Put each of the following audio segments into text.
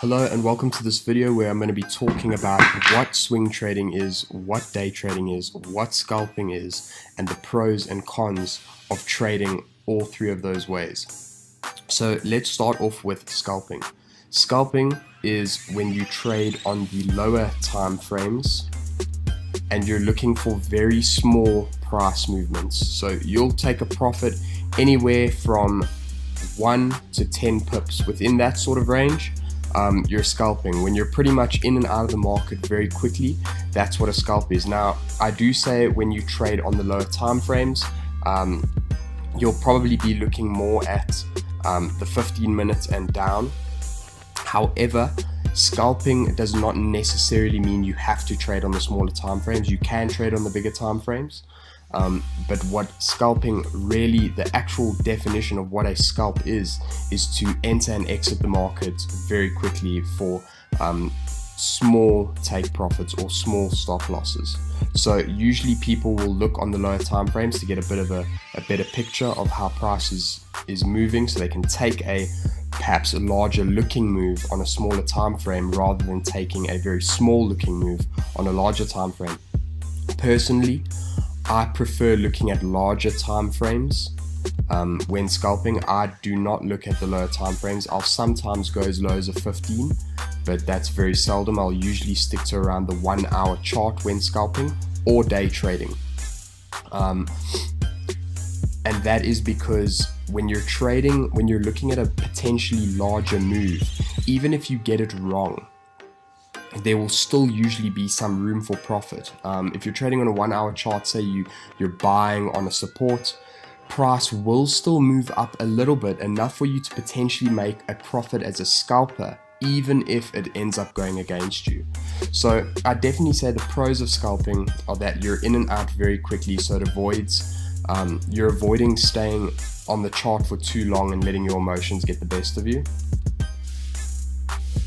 Hello and welcome to this video where I'm going to be talking about what swing trading is, what day trading is, what scalping is, and the pros and cons of trading all three of those ways. So let's start off with scalping. Scalping is when you trade on the lower time frames and you're looking for very small price movements. So you'll take a profit anywhere from 1 to 10 pips. Within that sort of range, you're scalping. When you're pretty much in and out of the market very quickly, that's what a scalp is. Now, I do say when you trade on the lower time frames, you'll probably be looking more at the 15 minutes and down. However, scalping does not necessarily mean you have to trade on the smaller time frames. You can trade on the bigger time frames. But what scalping really, the actual definition of what a scalp is to enter and exit the market very quickly for small take profits or small stop losses. So usually people will look on the lower time frames to get a bit of a better picture of how price is moving, so they can take perhaps a larger looking move on a smaller time frame rather than taking a very small looking move on a larger time frame. Personally, I prefer looking at larger time frames when scalping. I do not look at the lower time frames. I'll sometimes go as low as a 15, but that's very seldom. I'll usually stick to around the 1 hour chart when scalping or day trading. And that is because when you're trading, when you're looking at a potentially larger move, even if you get it wrong, there will still usually be some room for profit. If you're trading on a 1 hour chart, say you're buying on a support, price will still move up a little bit, enough for you to potentially make a profit as a scalper, even if it ends up going against you. So I definitely say the pros of scalping are that you're in and out very quickly, so it avoids, you're avoiding staying on the chart for too long and letting your emotions get the best of you.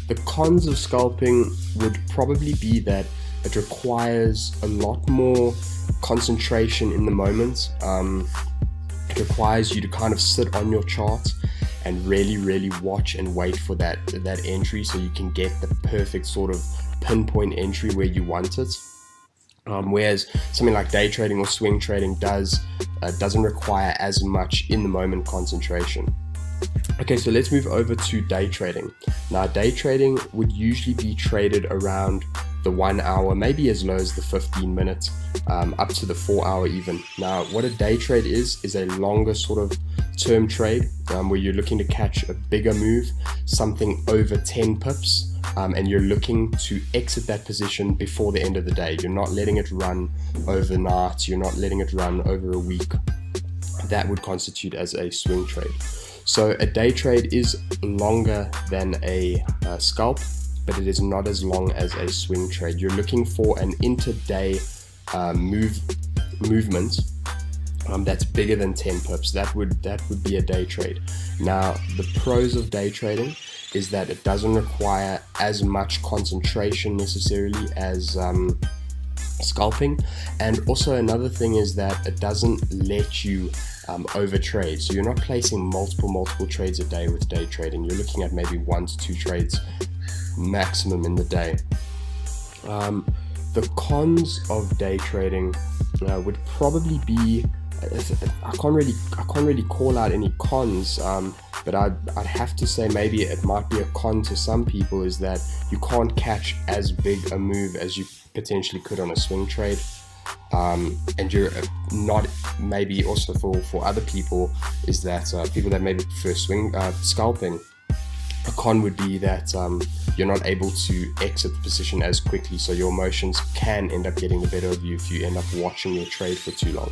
The cons of scalping would probably be that it requires a lot more concentration in the moment. It requires you to kind of sit on your chart and really watch and wait for that entry, so you can get the perfect sort of pinpoint entry where you want it. Whereas something like day trading or swing trading doesn't require as much in the moment concentration. Okay, so let's move over to day trading. Now, day trading would usually be traded around the 1 hour, maybe as low as the 15 minutes, up to the 4 hour even. Now, what a day trade is a longer sort of term trade where you're looking to catch a bigger move, something over 10 pips, and you're looking to exit that position before the end of the day. You're not letting it run overnight, you're not letting it run over a week. That would constitute as a swing trade. So a day trade is longer than a scalp, but it is not as long as a swing trade. You're looking for an intraday movement that's bigger than 10 pips. That would be a day trade. Now, the pros of day trading is that it doesn't require as much concentration necessarily as scalping, and also another thing is that it doesn't let you overtrade. So you're not placing multiple trades a day with day trading. You're looking at maybe 1 to 2 trades maximum in the day. The cons of day trading would probably be, I can't really call out any cons, but I'd have to say maybe it might be a con to some people, is that you can't catch as big a move as you potentially could on a swing trade. And you're not, maybe also for other people, is that people that maybe prefer scalping, a con would be that you're not able to exit the position as quickly, so your emotions can end up getting the better of you if you end up watching your trade for too long.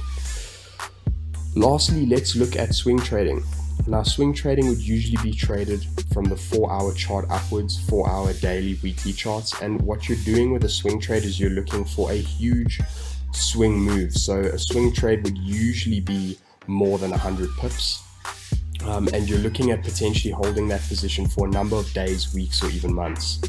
Lastly, let's look at swing trading. Now, swing trading would usually be traded from the 4 hour chart upwards, 4 hour daily, weekly charts, and what you're doing with a swing trade is you're looking for a huge swing move. So a swing trade would usually be more than 100 pips, and you're looking at potentially holding that position for a number of days, weeks, or even months.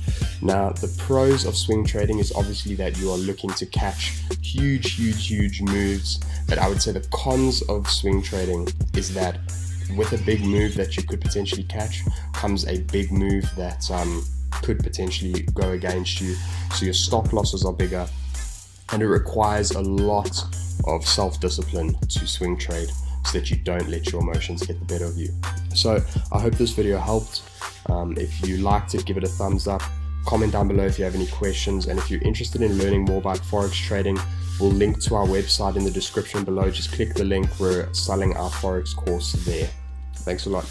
Now, the pros of swing trading is obviously that you are looking to catch huge moves, but I would say the cons of swing trading is that with a big move that you could potentially catch comes a big move that could potentially go against you. So your stop losses are bigger, and it requires a lot of self-discipline to swing trade so that you don't let your emotions get the better of you. So I hope this video helped. If you liked it, give it a thumbs up. Comment down below if you have any questions, and if you're interested in learning more about forex trading, we'll link to our website in the description below. Just click the link. We're selling our forex course there. Thanks a lot.